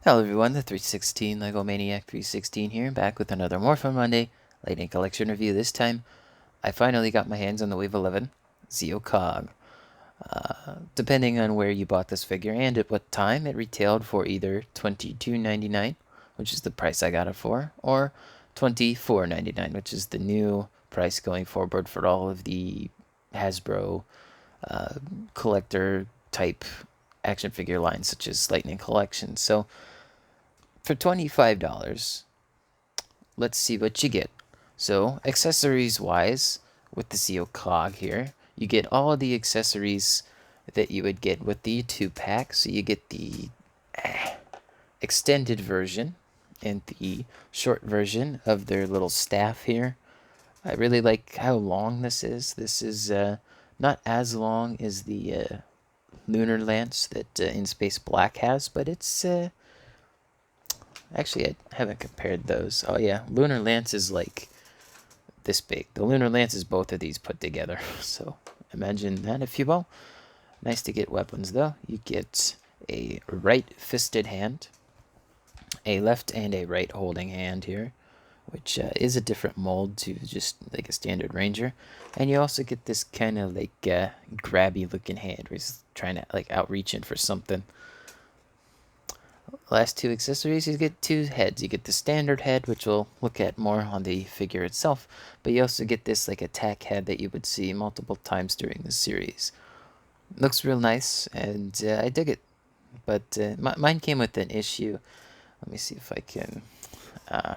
Hello everyone, the 316 LEGO Maniac 316 here, back with another More Fun Monday Lightning Collection review. This time, I finally got my hands on the Wave 11 Zeo Cog. Depending on where you bought this figure and at what time, it retailed for either $22.99, which is the price I got it for, or $24.99, which is the new price going forward for all of the Hasbro uh, collector type action figure lines, such as Lightning Collection. So, for $25, let's see what you get. So, accessories wise, with the Zeo Cog here, you get all of the accessories that you would get with the 2-pack. So, you get the extended version and the short version of their little staff here. I really like how long this is. This is not as long as the Lunar Lance that In Space Black has, but it's actually, I haven't compared those. Oh yeah, Lunar Lance is like this big. The Lunar Lance is both of these put together. So imagine that, if you will. Nice to get weapons though. You get a right-fisted hand, a left and a right holding hand here, which is a different mold to just like a standard ranger. And you also get this kind of like grabby looking hand where he's trying to like outreaching for something. Last two accessories, you get two heads. You get the standard head, which we'll look at more on the figure itself, but you also get this like attack head that you would see multiple times during the series. Looks real nice, and I dig it. But mine came with an issue. Let me see if I can uh,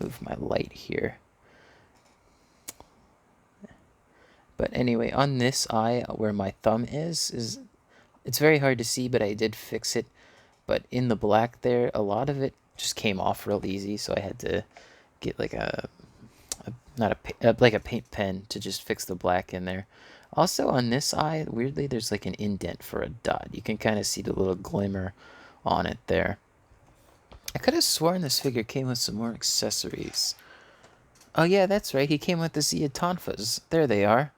move my light here. But anyway, on this eye, where my thumb is it's very hard to see, but I did fix it. But in the black there, a lot of it just came off real easy, so I had to get like not a like a paint pen to just fix the black in there. Also on this eye, weirdly, there's like an indent for a dot. You can kind of see the little glimmer on it there. I could have sworn this figure came with some more accessories. Oh yeah, that's right. He came with the Zeo Tonfas. There they are.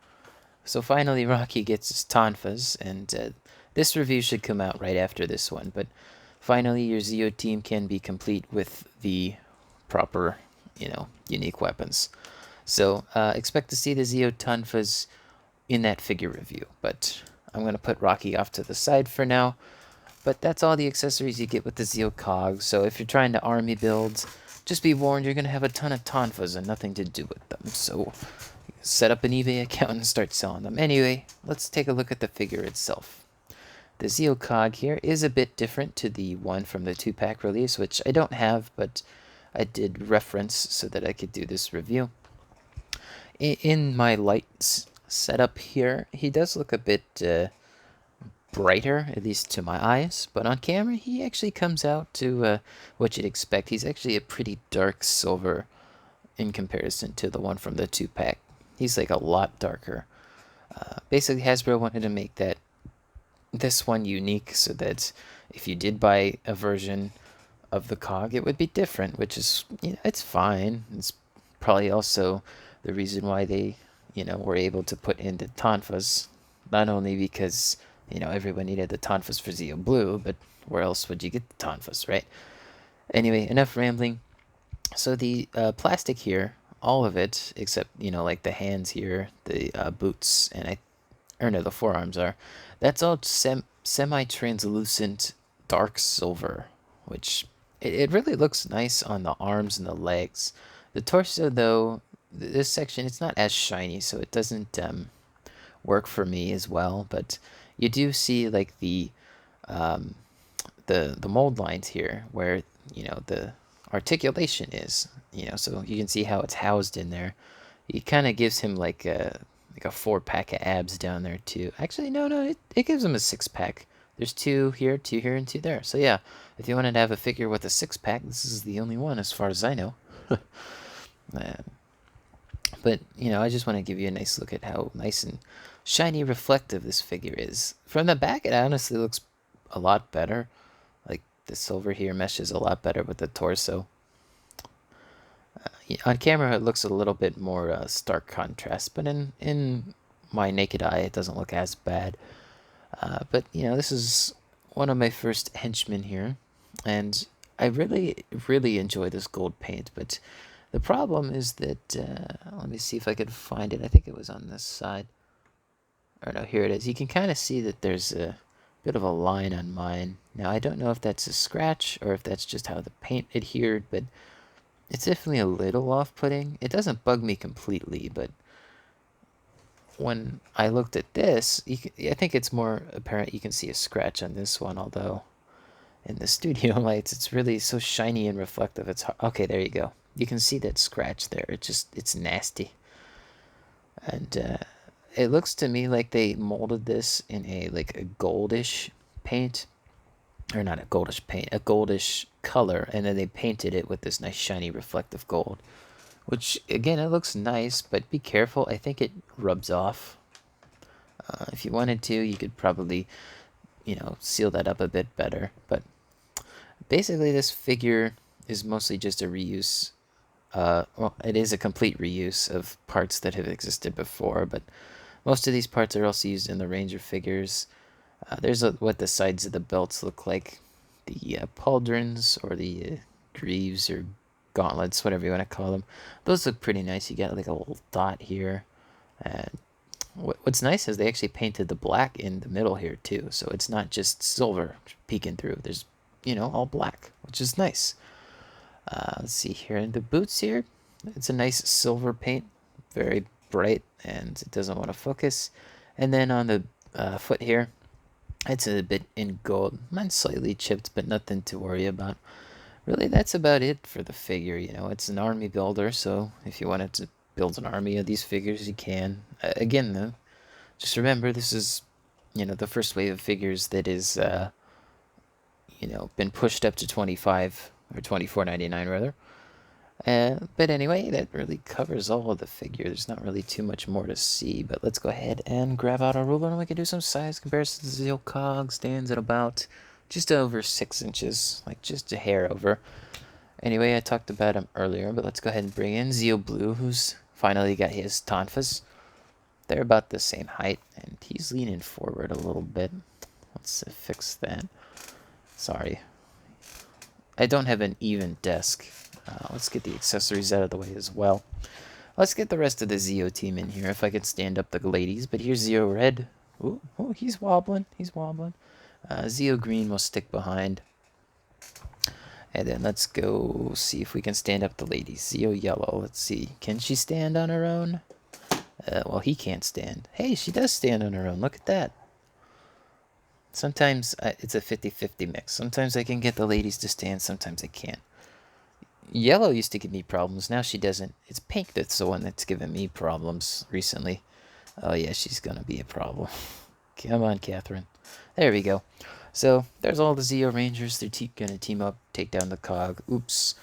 So finally, Rocky gets his Tonfas, and this review should come out right after this one. But finally, your Zeo team can be complete with the proper, unique weapons. So expect to see the Zeo Tonfas in that figure review. But I'm going to put Rocky off to the side for now. But that's all the accessories you get with the Zeo Cog. So if you're trying to army build, just be warned, you're going to have a ton of Tonfas and nothing to do with them. So set up an eBay account and start selling them. Anyway, let's take a look at the figure itself. The Zeo Cog here is a bit different to the one from the 2-pack release, which I don't have, but I did reference so that I could do this review. In my light setup here, he does look a bit brighter, at least to my eyes, but on camera he actually comes out to what you'd expect. He's actually a pretty dark silver in comparison to the one from the 2-pack. He's like a lot darker. Basically, Hasbro wanted to make this one unique so that if you did buy a version of the cog, it would be different, which is, it's fine. It's probably also the reason why they, were able to put in the Tonfas, not only because, everyone needed the Tonfas for Zeo Blue, but where else would you get the Tonfas, right? Anyway, enough rambling. So the plastic here, all of it, except, like the hands here, the boots, and the forearms are, that's all semi-translucent dark silver, which it really looks nice on the arms and the legs. The torso, though, this section, it's not as shiny, so it doesn't work for me as well, but you do see like um, the mold lines here where the articulation is, so you can see how it's housed in there. It kind of gives him like a 4-pack of abs down there too. Actually, no, it gives him a 6-pack. There's 2 here, 2 here, and 2 there. So yeah, if you wanted to have a figure with a 6-pack, this is the only one as far as I know. But I just want to give you a nice look at how nice and shiny reflective this figure is. From the back, it honestly looks a lot better. Like the silver here meshes a lot better with the torso. On camera, it looks a little bit more stark contrast, but in my naked eye, it doesn't look as bad. But this is one of my first henchmen here. And I really enjoy this gold paint, but the problem is that, let me see if I could find it. I think it was on this side. Or no, here it is. You can kind of see that there's a bit of a line on mine. Now, I don't know if that's a scratch or if that's just how the paint adhered, but it's definitely a little off-putting. It doesn't bug me completely, but when I looked at this, I think it's more apparent you can see a scratch on this one, although in the studio lights, it's really so shiny and reflective. It's hard. Okay, there you go. You can see that scratch there. It's nasty. And it looks to me like they molded this in a goldish paint, or not a goldish paint, a goldish color, and then they painted it with this nice shiny reflective gold. Which again, it looks nice, but be careful. I think it rubs off. If you wanted to, you could probably, seal that up a bit better. But basically, this figure is mostly just a reuse. Well, it is a complete reuse of parts that have existed before, but most of these parts are also used in the Ranger figures. There's what the sides of the belts look like. The pauldrons, or the greaves, or gauntlets, whatever you want to call them. Those look pretty nice. You got like a little dot here. And what's nice is they actually painted the black in the middle here too. So it's not just silver peeking through. There's, all black, which is nice. Let's see here. In the boots here, it's a nice silver paint. Very bright, and it doesn't want to focus. And then on the foot here, it's a bit in gold. Mine's slightly chipped, but nothing to worry about. Really, that's about it for the figure. It's an army builder, so if you wanted to build an army of these figures, you can. Again, though, just remember this is, the first wave of figures that is, been pushed up to 25 or 24.99 rather. But anyway, that really covers all of the figure. There's not really too much more to see, but let's go ahead and grab out our ruler and we can do some size comparisons. The Zeo Cog stands at about just over 6 inches, like just a hair over. Anyway, I talked about him earlier, but let's go ahead and bring in Zeo Blue, who's finally got his tonfas. They're about the same height, and he's leaning forward a little bit. Let's fix that. Sorry. I don't have an even desk. Let's get the accessories out of the way as well. Let's get the rest of the Zeo team in here, if I could stand up the ladies. But here's Zeo Red. Ooh, he's wobbling. He's wobbling. Zeo Green will stick behind. And then let's go see if we can stand up the ladies. Zeo Yellow, let's see. Can she stand on her own? Well, he can't stand. Hey, she does stand on her own. Look at that. Sometimes it's a 50-50 mix. Sometimes I can get the ladies to stand, sometimes I can't. Yellow used to give me problems. Now she doesn't. It's Pink that's the one that's given me problems recently. Oh, yeah, she's going to be a problem. Come on, Catherine. There we go. So there's all the Zeo Rangers. They're going to team up, take down the Cog. Oops.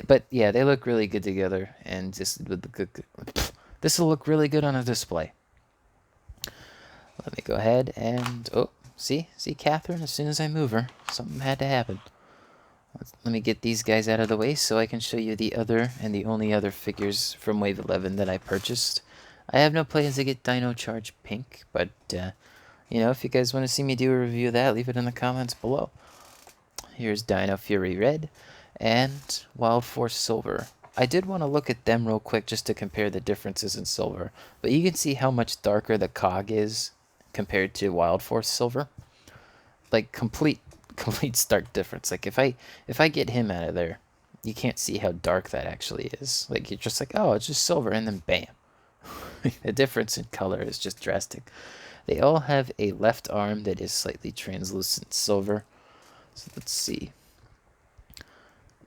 But yeah, they look really good together. And this will look really good on a display. Let me go ahead and... Oh, see Catherine? As soon as I move her, something had to happen. Let me get these guys out of the way so I can show you the other and the only other figures from Wave 11 that I purchased. I have no plans to get Dino Charge Pink, but, if you guys want to see me do a review of that, leave it in the comments below. Here's Dino Fury Red and Wild Force Silver. I did want to look at them real quick just to compare the differences in silver, but you can see how much darker the Cog is compared to Wild Force Silver. Like, complete stark difference. Like, if I get him out of there, you can't see how dark that actually is. Like, you're just like, oh, it's just silver, and then bam. The difference in color is just drastic. They all have a left arm that is slightly translucent silver. So let's see.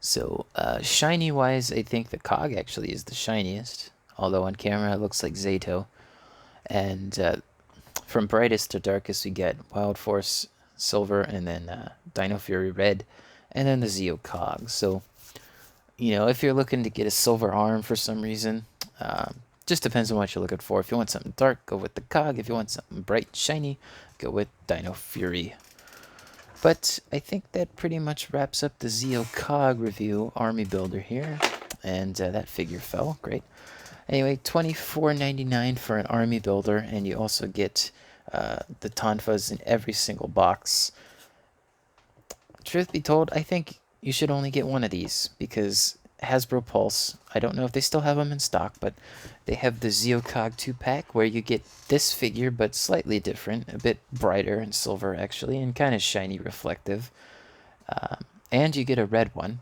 So shiny wise, I think the Cog actually is the shiniest, although on camera it looks like Zato. And from brightest to darkest we get Wild Force Silver, and then Dino Fury Red, and then the Zeo Cog. So, if you're looking to get a silver arm for some reason, just depends on what you're looking for. If you want something dark, go with the Cog. If you want something bright, shiny, go with Dino Fury. But I think that pretty much wraps up the Zeo Cog review army builder here. And that figure fell. Great. Anyway, $24.99 for an army builder, and you also get the tonfas in every single box. truth be told, I think you should only get one of these because Hasbro Pulse, I don't know if they still have them in stock, but they have the Zeo Cog 2-pack where you get this figure but slightly different, a bit brighter and silver actually, and kind of shiny reflective. And you get a red one.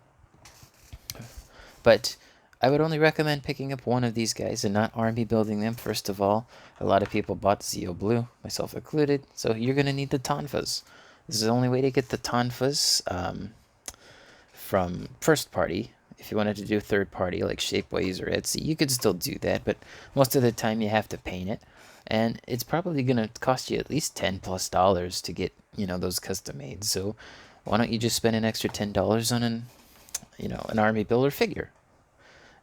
But I would only recommend picking up one of these guys and not army building them. First of all, a lot of people bought Zeo Blue, myself included, so you're going to need the Tonfas. This is the only way to get the Tonfas from first party. If you wanted to do third party like Shapeways or Etsy, you could still do that, but most of the time you have to paint it. And it's probably going to cost you at least $10+ to get, those custom made. So why don't you just spend an extra $10 on an army builder figure?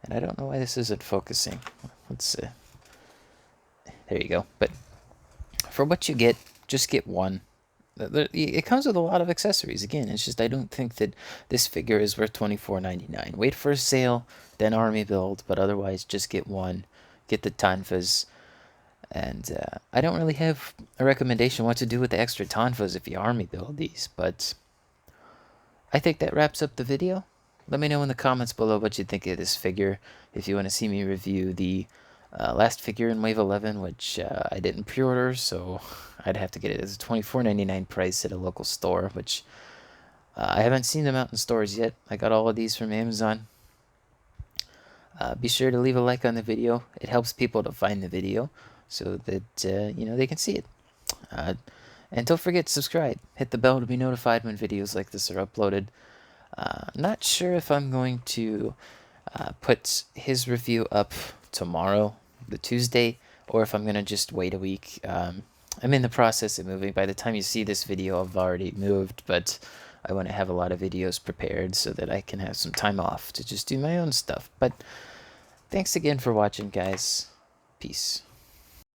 And I don't know why this isn't focusing. Let's see. There you go. But for what you get, just get one. It comes with a lot of accessories. Again, it's just I don't think that this figure is worth $24.99. Wait for a sale, then army build, but otherwise just get one. Get the Tonfas. And I don't really have a recommendation what to do with the extra Tonfas if you army build these, but I think that wraps up the video. Let me know in the comments below what you think of this figure. If you want to see me review the last figure in Wave 11, which I didn't pre-order, so I'd have to get it as a $24.99 price at a local store, which I haven't seen them out in stores yet. I got all of these from Amazon. Be sure to leave a like on the video. It helps people to find the video so that they can see it. And don't forget to subscribe. Hit the bell to be notified when videos like this are uploaded. Not sure if I'm going to put his review up tomorrow, the Tuesday, or if I'm going to just wait a week. I'm in the process of moving. By the time you see this video, I've already moved, but I want to have a lot of videos prepared so that I can have some time off to just do my own stuff. But thanks again for watching, guys. Peace.